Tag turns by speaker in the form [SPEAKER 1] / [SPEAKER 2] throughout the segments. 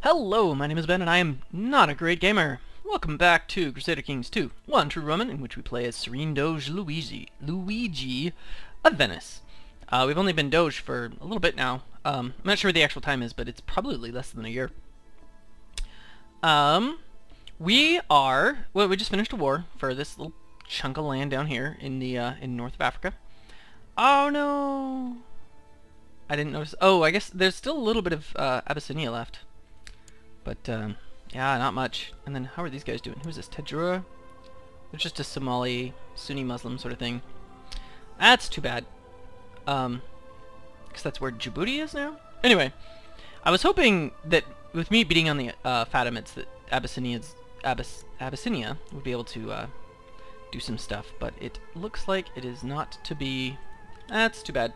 [SPEAKER 1] Hello, my name is Ben and I am not a great gamer. Welcome back to Crusader Kings 2, One True Roman, in which we play as Serene Doge Luigi of Venice. We've only been Doge for a little bit now. I'm not sure what the actual time is, but it's probably less than a year. We just finished a war for this little chunk of land down here in the in north of Africa. Oh no! I didn't notice. Oh, I guess there's still a little bit of Abyssinia left. But, yeah, not much. And then, how are these guys doing? Who's this? Tajura? They're just a Somali, Sunni Muslim sort of thing. That's too bad. Because that's where Djibouti is now? Anyway, I was hoping that with me beating on the Fatimids that Abyssinia would be able to do some stuff. But it looks like it is not to be. That's too bad.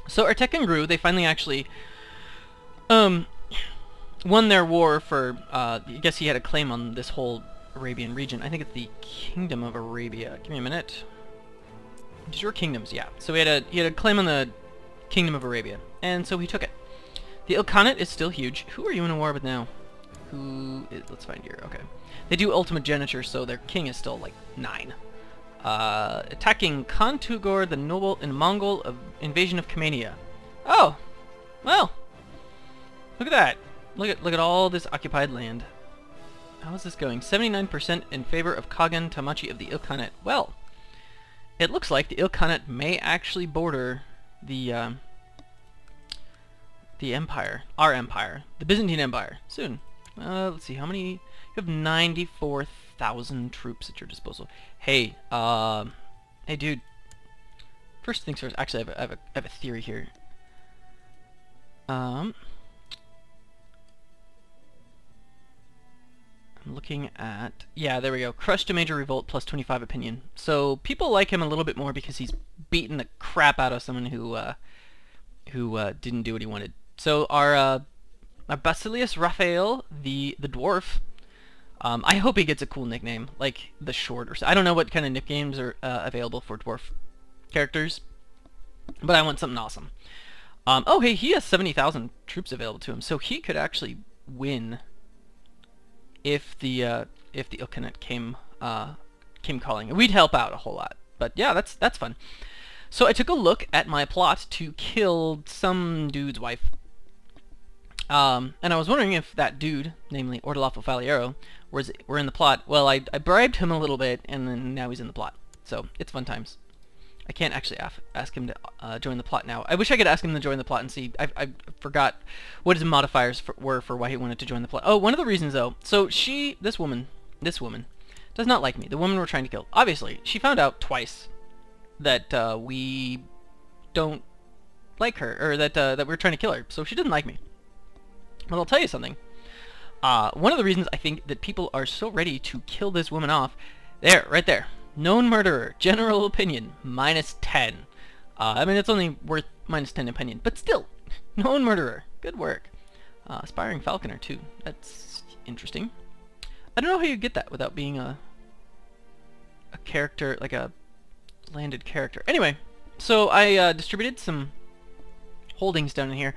[SPEAKER 1] So Ertekin grew. They finally actually won their war for, I guess he had a claim on this whole Arabian region. I think it's the Kingdom of Arabia. Give me a minute. It's your kingdoms, yeah. So he had a claim on the Kingdom of Arabia, and so he took it. The Ilkhanate is still huge. Who are you in a war with now? Let's find here, okay. They do ultimogeniture, so their king is still, like, 9. Attacking Khan Tugor the Noble in Mongol invasion of Kamania. Oh! Well! Look at that! Look at all this occupied land. How is this going? 79% in favor of Kagan Tamachi of the Ilkhanate. Well, it looks like the Ilkhanate may actually border the empire, our empire, the Byzantine Empire, soon. Let's see, how many? You have 94,000 troops at your disposal. Hey, hey, dude. First things first. Actually, I have a theory here. I'm looking at... Yeah, there we go. Crushed a major revolt plus 25 opinion. So people like him a little bit more because he's beaten the crap out of someone who didn't do what he wanted. So our Basilius Raphael, the dwarf, I hope he gets a cool nickname, like the Short or so. I don't know what kind of nicknames are available for dwarf characters, but I want something awesome. Oh, hey, he has 70,000 troops available to him, so he could actually win if the Ilkhanate came calling. We'd help out a whole lot. But yeah, that's fun. So I took a look at my plot to kill some dude's wife. And I was wondering if that dude, namely Doge Faliero, were in the plot. Well, I bribed him a little bit, and then now he's in the plot. So it's fun times. I can't actually ask him to join the plot now. I wish I could ask him to join the plot and see. I forgot what his modifiers were for why he wanted to join the plot. Oh, one of the reasons though. So this woman does not like me. The woman we're trying to kill. Obviously, she found out twice that we don't like her, or that we're trying to kill her. So she doesn't like me. Well, I'll tell you something. One of the reasons I think that people are so ready to kill this woman off, right there. Known murderer, general opinion, -10. I mean, it's only worth -10 opinion, but still, known murderer. Good work. Aspiring falconer, too. That's interesting. I don't know how you get that without being a character, like a landed character. Anyway, so I distributed some holdings down in here.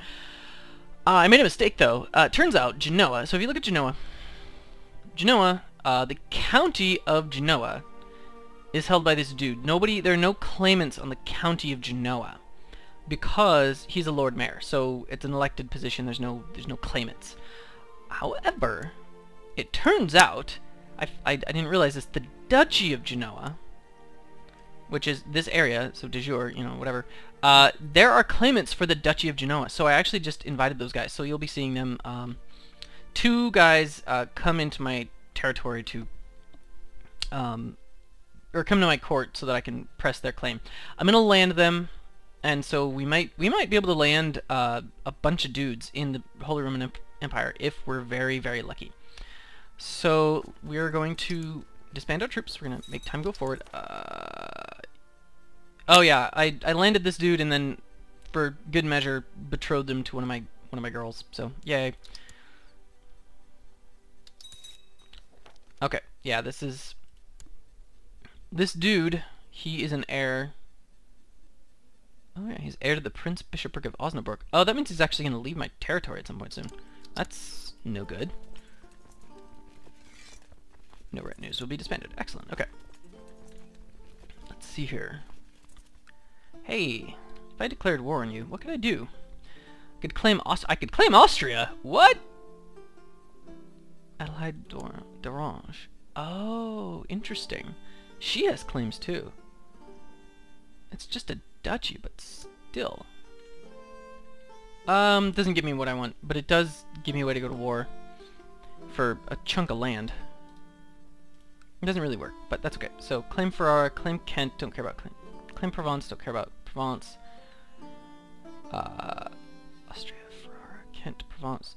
[SPEAKER 1] I made a mistake, though. Turns out, Genoa, so if you look at Genoa, the county of Genoa is held by this dude. There are no claimants on the county of Genoa because he's a Lord Mayor, so it's an elected position. There's no claimants. However, it turns out I didn't realize this. The Duchy of Genoa, which is this area, so de jure, you know, whatever. There are claimants for the Duchy of Genoa, so I actually just invited those guys. So you'll be seeing them. 2 guys come into my territory to or come to my court so that I can press their claim. I'm gonna land them, and so we might be able to land a bunch of dudes in the Holy Roman Empire if we're very, very lucky. So we're going to disband our troops. We're gonna make time go forward. Oh yeah, I landed this dude and then, for good measure, betrothed them to one of my girls. So yay. Okay, yeah, this dude, he is an heir. Oh yeah, he's heir to the Prince Bishopric of Osnabrück. Oh, that means he's actually going to leave my territory at some point soon. That's no good. No retinues will be disbanded. Excellent. Okay. Let's see here. Hey, if I declared war on you, what could I do? I could claim Austria. What? Allied d'Orange. Oh, interesting. She has claims too. It's just a duchy, but still. Doesn't give me what I want, but it does give me a way to go to war for a chunk of land. It doesn't really work, but that's okay. So, claim Ferrara, claim Kent, don't care about claim Provence, don't care about Provence. Austria, Ferrara, Kent, Provence.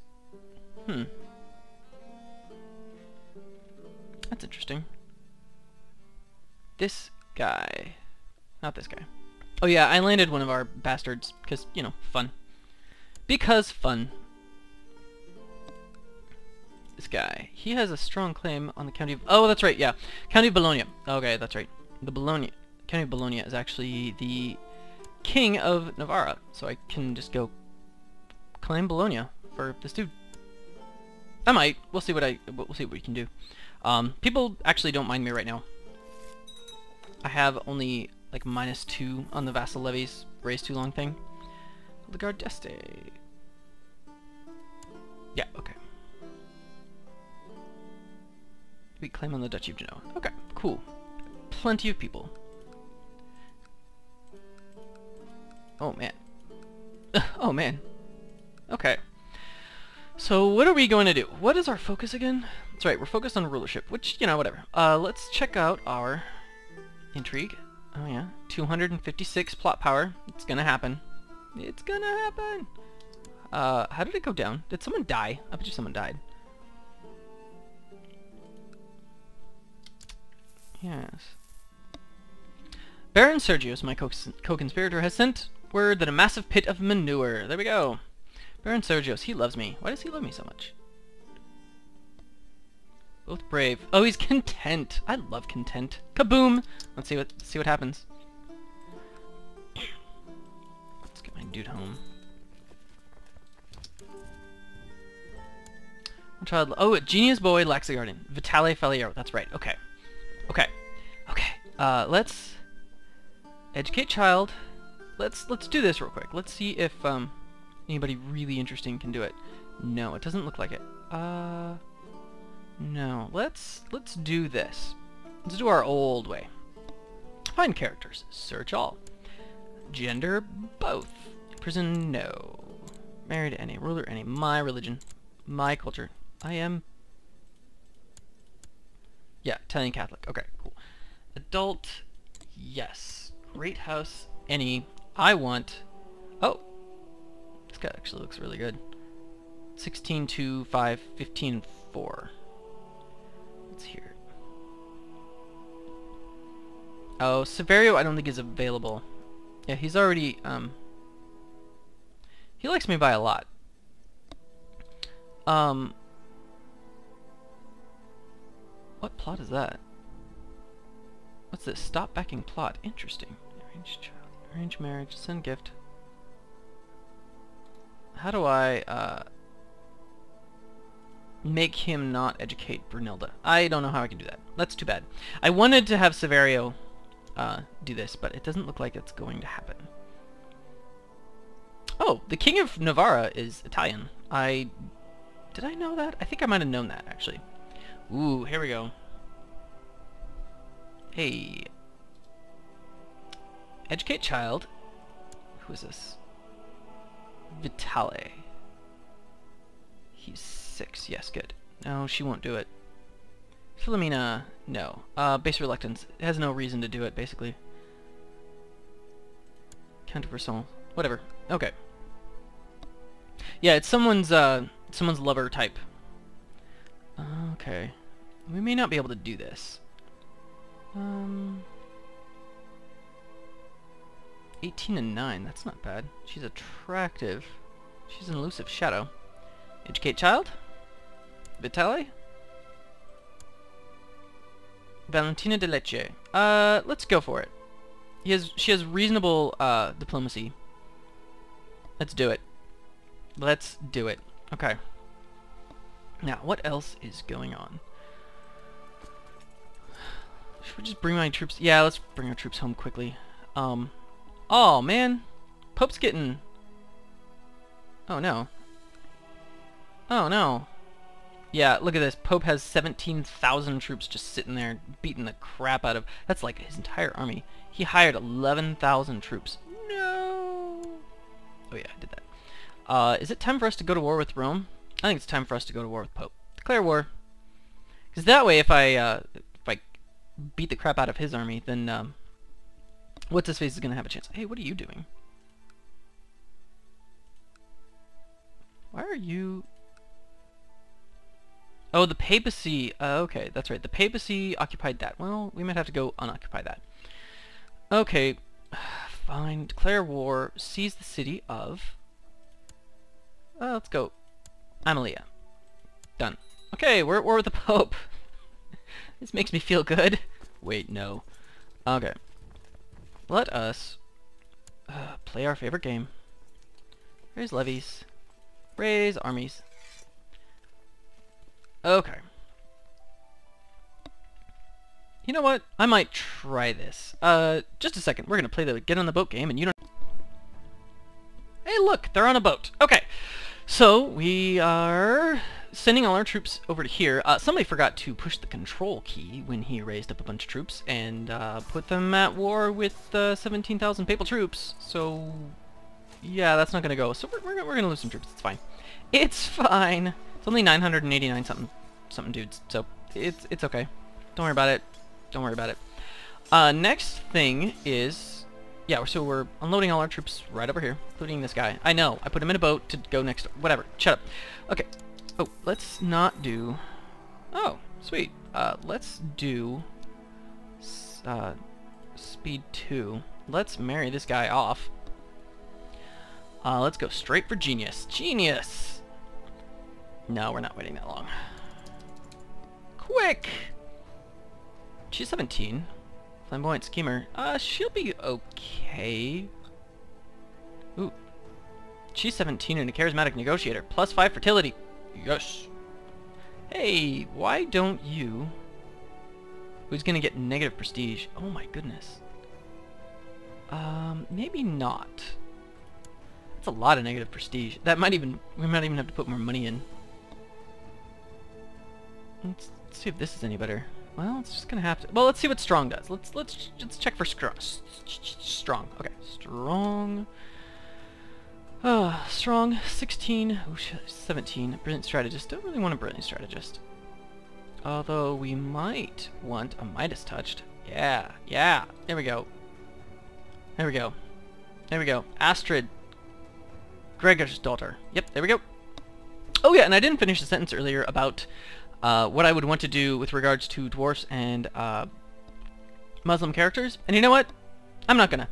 [SPEAKER 1] That's interesting. This guy. Not this guy. Oh yeah, I landed one of our bastards, because, you know, fun. Because fun. This guy. He has a strong claim on the county of... Oh, that's right, yeah. County of Bologna. Okay, that's right. The Bologna... County of Bologna is actually the king of Navarra, so I can just go claim Bologna for this dude. I might. We'll see what we can do. People actually don't mind me right now. I have only like -2 on the vassal levies, raise too long thing. The Guard d'Este. Yeah, okay. We claim on the Duchy of Genoa. Okay, cool. Plenty of people. Oh man. Oh man. Okay. So what are we going to do? What is our focus again? That's right, we're focused on rulership, which, you know, whatever. Let's check out our intrigue. Oh yeah, 256 plot power. It's gonna happen. It's gonna happen! How did it go down? Did someone die? I bet you someone died. Yes. Baron Sergius, my co-conspirator, has sent word that a massive pit of manure. There we go. Baron Sergius, he loves me. Why does he love me so much? Both brave. Oh, he's content. I love content. Kaboom! Let's see what happens. Let's get my dude home. Child. Oh, a genius boy lacks a guardian. Doge Faliero. That's right. Okay. Okay. Okay. Let's educate child. Let's do this real quick. Let's see if anybody really interesting can do it. No, it doesn't look like it. No. Let's do this. Let's do our old way. Find characters. Search all. Gender, both. Prison, no. Married, any. Ruler, any. My religion. My culture. I am... Yeah, Italian Catholic. Okay, cool. Adult, yes. Great house, any. I want... Oh! This guy actually looks really good. 16, 2, 5, 15, 4. Let's hear. Oh, Severio I don't think is available. Yeah, he's already, he likes me by a lot. What plot is that? What's this? Stop backing plot. Interesting. Arrange child. Arrange marriage. Send gift. How do I, make him not educate Brunilda? I don't know how I can do that. That's too bad. I wanted to have Severio, do this, but it doesn't look like it's going to happen. Oh, the King of Navarra is Italian. Did I know that? I think I might have known that, actually. Ooh, here we go. Hey. Educate child. Who is this? Vitale. He's 6. Yes, good. No, she won't do it. Philomena, no. Base reluctance. It has no reason to do it, basically. Counterpersonal. Whatever. Okay. Yeah, it's someone's lover type. Okay. We may not be able to do this. 18 and 9, that's not bad. She's attractive. She's an elusive shadow. Educate child? Vitale? Valentina de Lecce. Let's go for it. She has reasonable diplomacy. Let's do it. Let's do it. Okay. Now, what else is going on? Should we just bring my troops? Yeah, let's bring our troops home quickly. Oh man, Pope's getting. Oh no. Oh no. Yeah, look at this. Pope has 17,000 troops just sitting there beating the crap out of... That's like his entire army. He hired 11,000 troops. No. Oh yeah, I did that. Is it time for us to go to war with Rome? I think it's time for us to go to war with Pope. Declare war. Because that way, if I beat the crap out of his army, then what's his face is gonna have a chance. Hey, what are you doing? Why are you? Oh, the papacy. Okay, that's right. The papacy occupied that. Well, we might have to go unoccupy that. Okay, fine. Declare war. Seize the city of. Let's go. Amelia. Done. Okay, we're at war with the Pope. This makes me feel good. Wait, no. Okay. Let us play our favorite game. Raise levies. Raise armies. Okay. You know what? I might try this. Just a second. We're gonna play the get on the boat game, and you don't... Hey, look! They're on a boat. Okay. So, we are sending all our troops over to here. Somebody forgot to push the control key when he raised up a bunch of troops and put them at war with 17,000 papal troops. So, yeah, that's not gonna go. So we're gonna lose some troops. It's fine. It's fine. It's only 989 something dudes. So it's okay. Don't worry about it. Don't worry about it. Next thing is, yeah. So we're unloading all our troops right over here, including this guy. I know. I put him in a boat to go next. Whatever. Shut up. Okay. Oh, let's not do... Oh, sweet. Let's do... speed 2. Let's marry this guy off. Let's go straight for genius. Genius! No, we're not waiting that long. Quick! She's 17. Flamboyant schemer. She'll be okay. Ooh. She's 17 and a charismatic negotiator. +5 fertility. Yes. Hey, why don't you... Who's gonna get negative prestige? Oh my goodness. Maybe not. That's a lot of negative prestige. That might even... We might even have to put more money in. Let's see if this is any better. Well, it's just gonna have to... Well, let's see what strong does. Let's check for strong. Okay, strong... strong, 16, oh, 17, brilliant strategist. Don't really want a brilliant strategist. Although we might want a Midas touched. Yeah, yeah, there we go. There we go. There we go. Astrid, Gregor's daughter. Yep, there we go. Oh yeah, and I didn't finish the sentence earlier about what I would want to do with regards to dwarfs and Muslim characters. And you know what? I'm not gonna.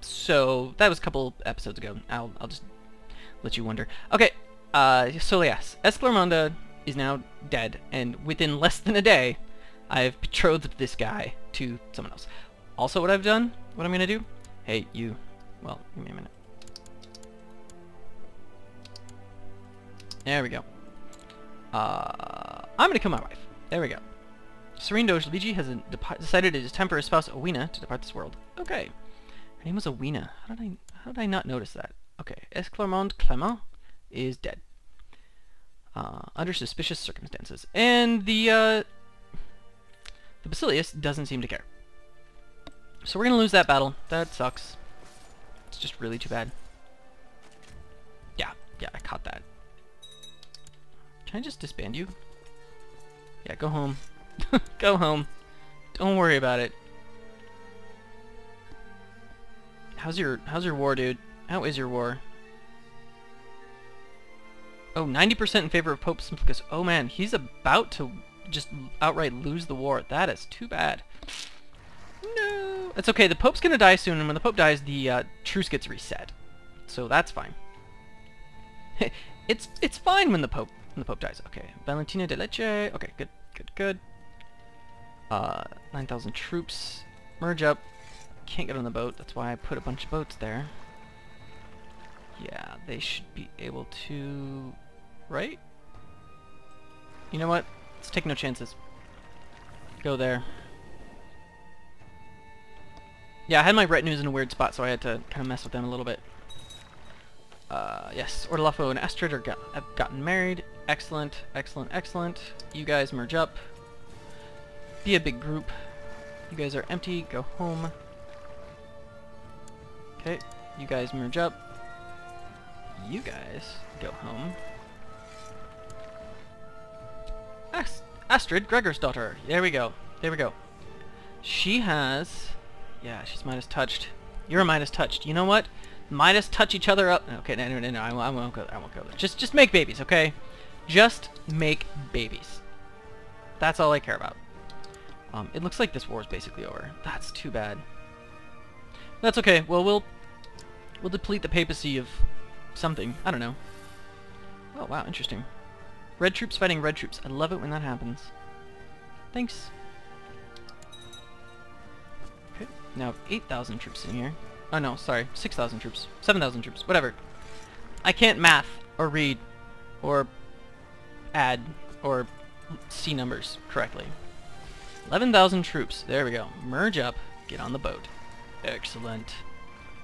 [SPEAKER 1] So that was a couple episodes ago. I'll just let you wonder. Okay, so yes, Esclarmonda is now dead, and within less than a day, I've betrothed this guy to someone else. Also, what I've done, what I'm gonna do. Hey, you. Well, give me a minute. There we go. I'm gonna kill my wife. There we go. Serene Doge Luigi has decided it is time for his spouse Owena to depart this world. Okay. Her name was Owena. How did I not notice that? Okay, Esclarmonde Clement is dead. Under suspicious circumstances. And the Basilius doesn't seem to care. So we're gonna lose that battle. That sucks. It's just really too bad. Yeah, I caught that. Can I just disband you? Yeah, go home. Go home. Don't worry about it. How's your war, dude? How is your war? Oh, 90% in favor of Pope Simplicus. Oh man, he's about to just outright lose the war. That is too bad. No. It's okay, the Pope's gonna die soon, and when the Pope dies, the truce gets reset. So that's fine. It's fine when the Pope dies. Okay, Valentina de Leche. Okay, good. 9,000 troops. Merge up. can't get on the boat. That's why I put a bunch of boats there. Yeah, they should be able to... Right? You know what? Let's take no chances. Go there. Yeah, I had my retinues in a weird spot, so I had to kind of mess with them a little bit. Yes, Ordelafo and Astrid have gotten married. Excellent, excellent, excellent. You guys merge up. Be a big group. You guys are empty. Go home. Okay, you guys merge up. You guys go home. Astrid, Gregor's daughter. There we go. There we go. She has... Yeah, she's Midas touched. You're Midas touched. You know what? Midas touch each other up. Okay, no, I won't go there. I won't go there. Just make babies, okay? Just make babies. That's all I care about. It looks like this war is basically over. That's too bad. That's okay. Well, we'll deplete the papacy of something. I don't know. Oh, wow, interesting. Red troops fighting red troops. I love it when that happens. Thanks. Okay, now 8,000 troops in here. Oh no, sorry, 6,000 troops. 7,000 troops, whatever. I can't math, or read, or add, or see numbers correctly. 11,000 troops. There we go. Merge up. Get on the boat. Excellent.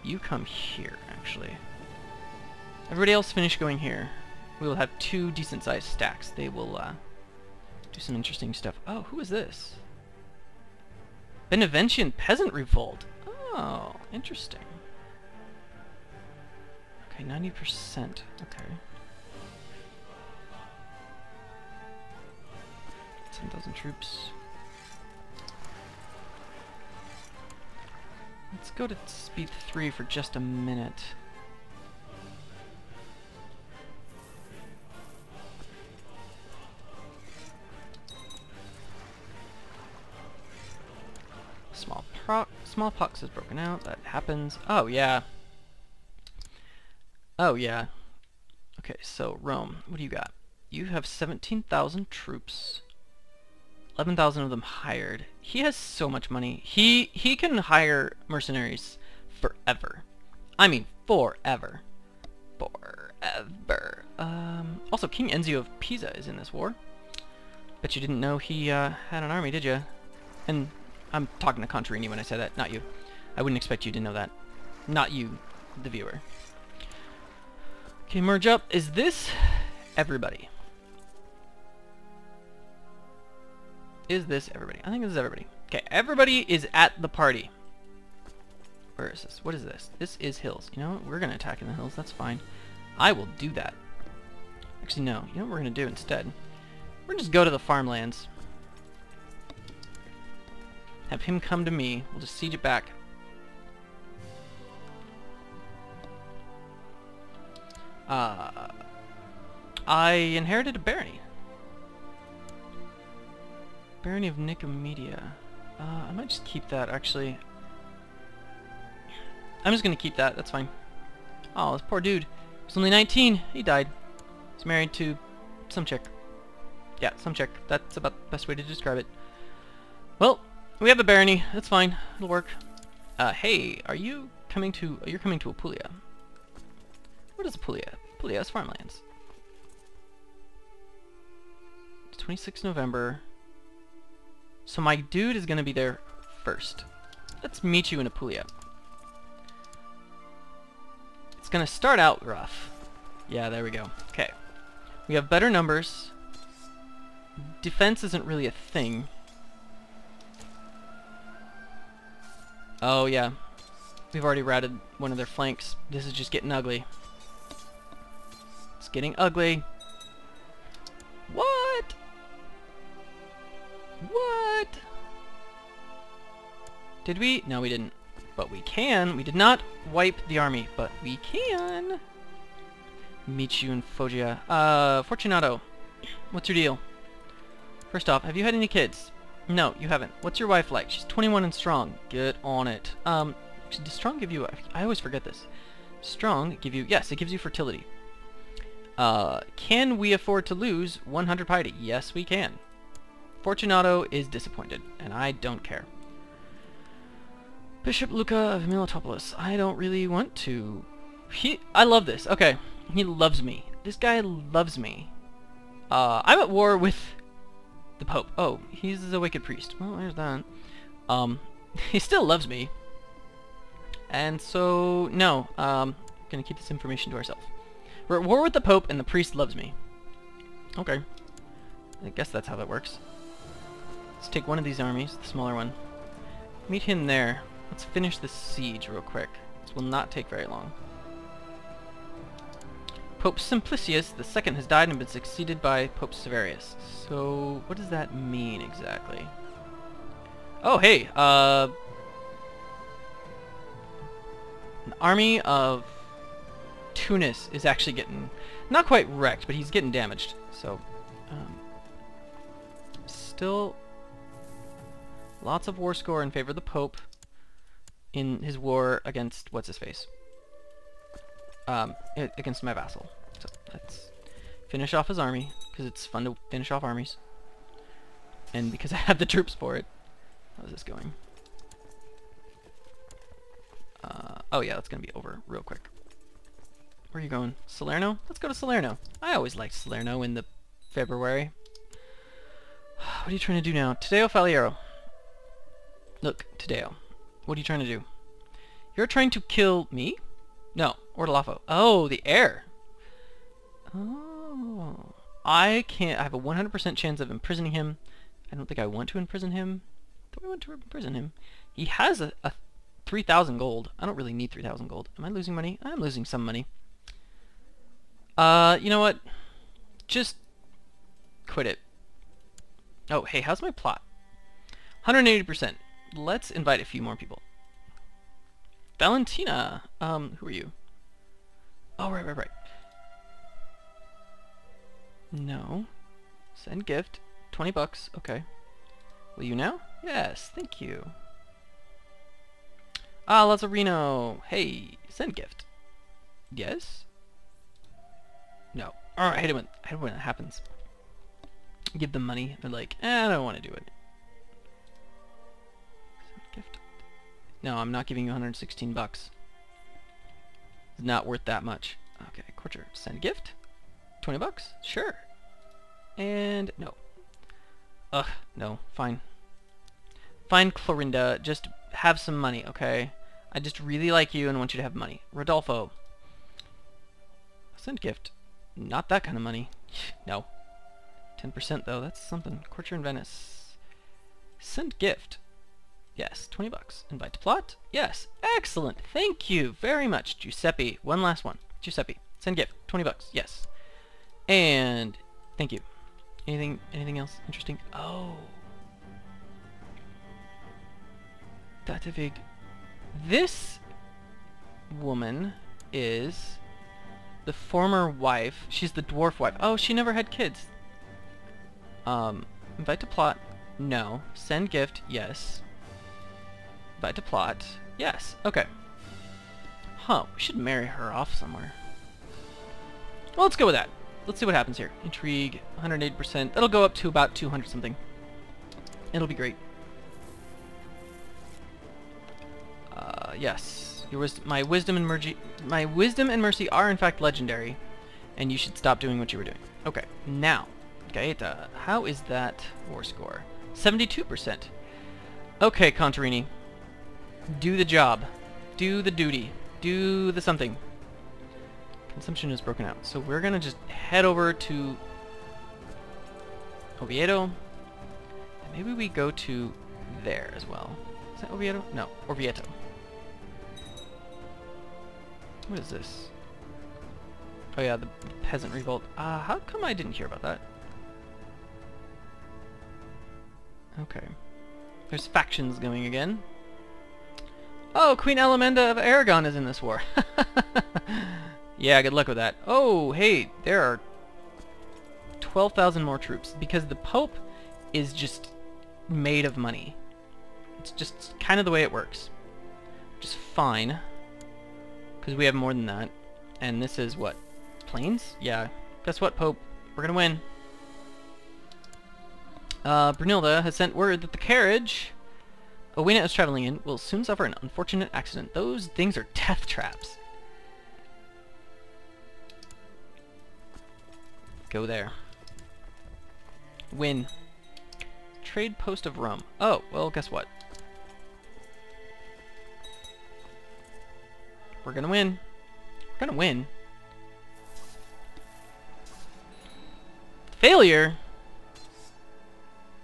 [SPEAKER 1] You come here, actually. Everybody else finish going here. We will have 2 decent-sized stacks. They will do some interesting stuff. Oh, who is this? Beneventian Peasant Revolt. Oh, interesting. Okay, 90%. Okay. 10,000 troops. Let's go to speed 3 for just a minute. Smallpox has broken out. That happens. Oh, yeah. Oh, yeah. Okay, so Rome. What do you got? You have 17,000 troops. 11,000 of them hired. He has so much money. He can hire mercenaries forever. I mean, forever. Forever. Also, King Enzio of Pisa is in this war. Bet you didn't know he had an army, did you? And I'm talking to Contarini when I say that, not you. I wouldn't expect you to know that. Not you, the viewer. Okay, merge up. Is this everybody? Is this everybody? I think this is everybody. Okay, everybody is at the party. Where is this? What is this? This is hills. You know what? We're going to attack in the hills. That's fine. I will do that. Actually, no. You know what we're going to do instead? We're going to just go to the farmlands. Have him come to me. We'll just siege it back. I inherited a barony. Barony of Nicomedia. I might just keep that, actually. I'm just gonna keep that. That's fine. Oh, this poor dude. He's only 19. He died. He's married to some chick. Yeah, some chick. That's about the best way to describe it. Well, we have a barony. That's fine. It'll work. Hey, are you coming to... You're coming to Apulia. What is Apulia? Apulia is farmlands. It's 26 November. So my dude is going to be there first. Let's meet you in Apulia. It's going to start out rough. Yeah, there we go. Okay. We have better numbers. Defense isn't really a thing. Oh, yeah. We've already routed one of their flanks. This is just getting ugly. It's getting ugly. What? What? Did we? No, we didn't. But we can. We did not wipe the army, but we can. Meet you in Foggia. Fortunato, what's your deal? First off, have you had any kids? No, you haven't. What's your wife like? She's 21 and strong. Get on it. Does strong give you... I always forget this. Strong give you... Yes, it gives you fertility. Can we afford to lose 100 piety? Yes, we can. Fortunato is disappointed, and I don't care. Bishop Luca of Militopolis. I don't really want to. I love this. Okay. He loves me. This guy loves me. I'm at war with the Pope. Oh, he's a wicked priest. Well, there's that. He still loves me. And so, no. Gonna keep this information to ourselves. We're at war with the Pope, and the priest loves me. Okay. I guess that's how that works. Let's take one of these armies, the smaller one. Meet him there. Let's finish this siege real quick. This will not take very long. Pope Simplicius II has died and been succeeded by Pope Severus. So, what does that mean exactly? Oh, hey, an army of Tunis is actually getting, not quite wrecked, but he's getting damaged. So, still lots of war score in favor of the Pope in his war against what's-his-face? Against my vassal. So let's finish off his army, because it's fun to finish off armies. And because I have the troops for it. How's this going? Oh yeah, that's going to be over real quick. Where are you going? Salerno? Let's go to Salerno. I always liked Salerno in the February. What are you trying to do now? Doge Faliero. Look, Tadeo. What are you trying to do? You're trying to kill me? No, Ordelafo. Oh, the heir. Oh. I can't. I have a 100% chance of imprisoning him. I don't think I want to imprison him. Do I want to imprison him? He has a 3,000 gold. I don't really need 3,000 gold. Am I losing money? I'm losing some money. You know what? Just quit it. Oh, hey, how's my plot? 180%. Let's invite a few more people. Valentina. Who are you? Oh, right. No. Send gift. 20 bucks. Okay. Will you now? Yes, thank you. Ah, Lazzarino. Hey, send gift. Yes? No. Oh, I hate it when that happens. Give them money. They're like, I don't want to do it. Send gift. No, I'm not giving you 116 bucks. It's not worth that much. Okay, Courtier. Send gift. 20 bucks? Sure. And no. Ugh, no. Fine. Fine, Clorinda. Just have some money, okay? I just really like you and want you to have money. Rodolfo. Send gift. Not that kind of money. No. 10% though. That's something. Courtier in Venice. Send gift. Yes, 20 bucks. Invite to plot? Yes. Excellent. Thank you very much, Giuseppe. One last one. Giuseppe. Send gift. 20 bucks. Yes. And thank you. Anything else interesting? Oh. Datavig. This woman is the former wife. She's the dwarf wife. Oh, she never had kids. Invite to plot. No. Send gift. Yes. Invite to plot. Yes. Okay. Huh. We should marry her off somewhere. Well, let's go with that. Let's see what happens here. Intrigue, 108%. That'll go up to about 200 something. It'll be great. Yes. My wisdom and mercy are in fact legendary, and you should stop doing what you were doing. Okay. Now, Gaeta, how is that war score? 72%. Okay, Contarini. Do the job. Do the duty. Do the something. Consumption is broken out. So we're gonna just head over to Oviedo. And maybe we go to there as well. Is that Oviedo? No, Orvieto. What is this? Oh yeah, the peasant revolt. How come I didn't hear about that? Okay. There's factions going again. Oh, Queen Elementa of Aragon is in this war. Yeah, good luck with that. Oh, hey, there are 12,000 more troops because the Pope is just made of money. It's just kind of the way it works. Which is fine, because we have more than that. And this is what? Plains? Yeah. Guess what, Pope? We're gonna win. Brunilda has sent word that the carriage a way is traveling in will soon suffer an unfortunate accident. Those things are death traps. Go there. Win. Trade post of Rome. Oh, well, guess what? We're gonna win. We're gonna win. Failure?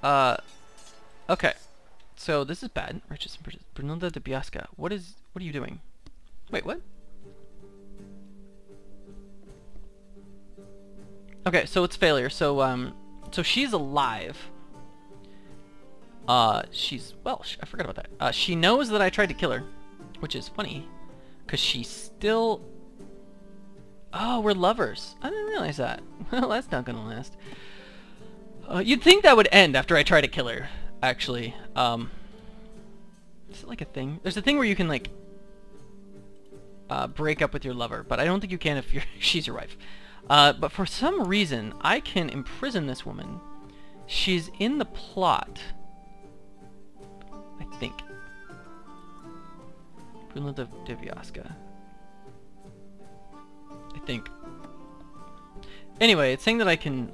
[SPEAKER 1] Okay. So this is bad. Brunilda de Biasca. What are you doing? Wait, what? Okay, so it's failure. So so she's alive. Well, I forgot about that. She knows that I tried to kill her, which is funny, because she's still... Oh, we're lovers. I didn't realize that. Well, that's not gonna last. You'd think that would end after I try to kill her, actually. Is it like a thing? There's a thing where you can, like, break up with your lover, but I don't think you can if she's your wife. But for some reason, I can imprison this woman. She's in the plot. I think. Brunilda de Biasca. I think. Anyway, it's saying that I can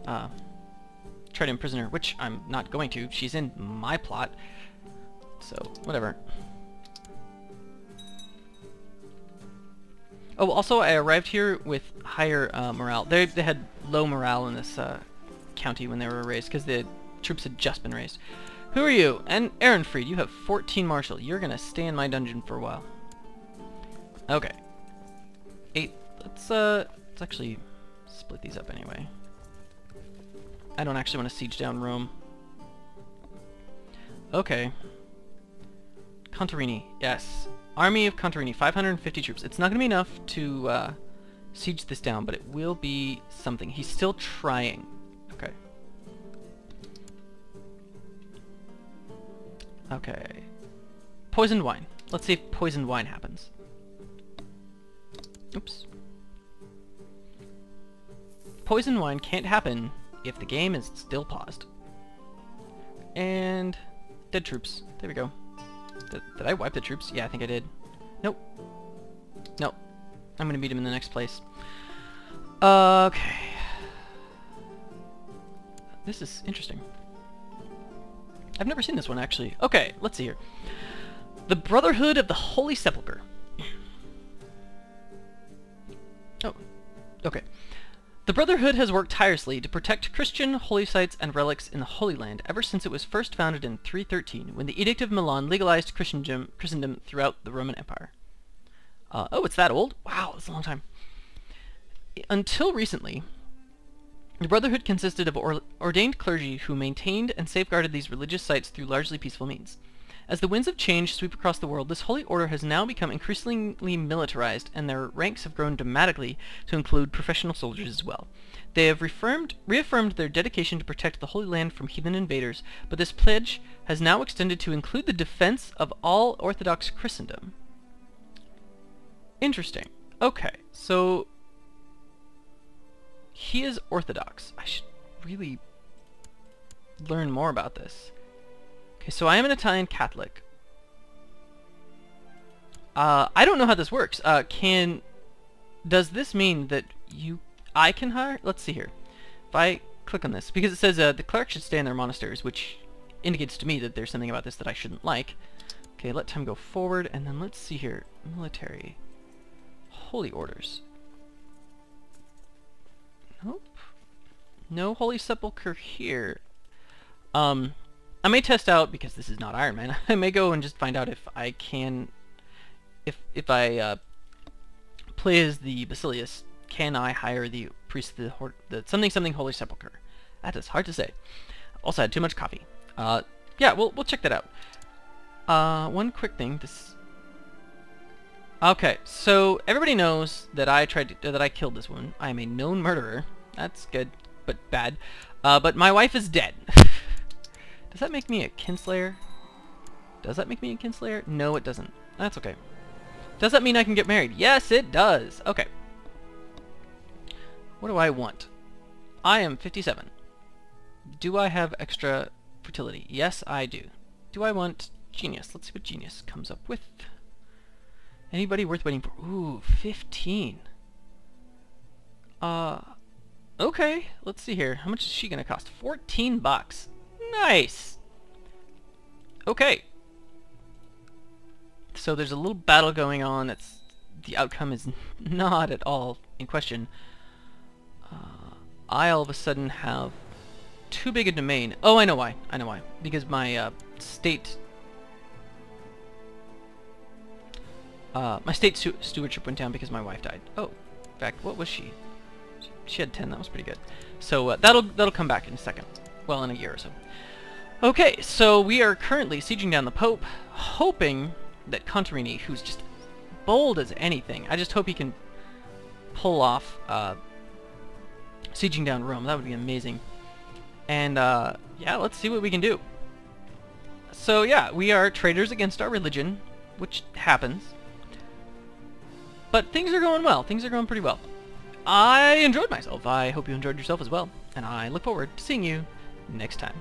[SPEAKER 1] try to imprison her, which I'm not going to. She's in my plot. So, whatever. Oh, also, I arrived here with higher morale. They had low morale in this county when they were raised, because the troops had just been raised. Who are you? And Ehrenfried, you have 14 martial. You're gonna stay in my dungeon for a while. Okay. 8. Let's actually split these up anyway. I don't actually want to siege down Rome. Okay. Contarini, yes. Army of Contarini, 550 troops. It's not going to be enough to siege this down, but it will be something. He's still trying. Okay. Okay. Poisoned wine. Let's see if poisoned wine happens. Oops. Poisoned wine can't happen if the game is still paused. And dead troops. There we go. Did I wipe the troops? Yeah, I think I did. Nope. Nope. I'm gonna meet him in the next place. Okay. This is interesting. I've never seen this one, actually. Okay, let's see here. The Brotherhood of the Holy Sepulchre. Oh, okay. The Brotherhood has worked tirelessly to protect Christian holy sites and relics in the Holy Land ever since it was first founded in 313, when the Edict of Milan legalized Christendom throughout the Roman Empire. Oh, it's that old? Wow, that's a long time. Until recently, the Brotherhood consisted of ordained clergy who maintained and safeguarded these religious sites through largely peaceful means. As the winds of change sweep across the world, this holy order has now become increasingly militarized, and their ranks have grown dramatically to include professional soldiers as well. They have reaffirmed their dedication to protect the Holy Land from heathen invaders, but this pledge has now extended to include the defense of all Orthodox Christendom. Interesting. Okay, so he is Orthodox. I should really learn more about this. Okay, so I am an Italian Catholic. I don't know how this works. Does this mean that I can hire? Let's see here. If I click on this, because it says the clerics should stay in their monasteries, which indicates to me that there's something about this that I shouldn't like. Okay, let time go forward, and then let's see here. Military. Holy orders. Nope. No Holy Sepulchre here. I may test out, because this is not Iron Man, I may go and just find out if I can, if I play as the Basilius, can I hire the priest of the something Holy Sepulchre? That is hard to say. Also had too much coffee. Yeah, we'll check that out. One quick thing. Okay, so everybody knows that I killed this woman. I am a known murderer. That's good, but bad. But my wife is dead. Does that make me a kinslayer? Does that make me a kinslayer? No, it doesn't. That's okay. Does that mean I can get married? Yes, it does. Okay. What do I want? I am 57. Do I have extra fertility? Yes, I do. Do I want Genius. Let's see what Genius comes up with. Anybody worth waiting for? Ooh, 15. Okay, let's see here. How much is she gonna cost? 14 bucks. Nice. Okay. So there's a little battle going on. The outcome is not at all in question. I all of a sudden have too big a domain. Oh, I know why. I know why. Because my state stewardship went down because my wife died. Oh, in fact, what was she? She had 10. That was pretty good. So that'll come back in a second. Well, in a year or so. Okay, so we are currently sieging down the Pope, hoping that Contarini, who's just bold as anything, I just hope he can pull off sieging down Rome. That would be amazing. And yeah, let's see what we can do. So yeah, we are traitors against our religion, which happens. But things are going well. Things are going pretty well. I enjoyed myself. I hope you enjoyed yourself as well. And I look forward to seeing you next time.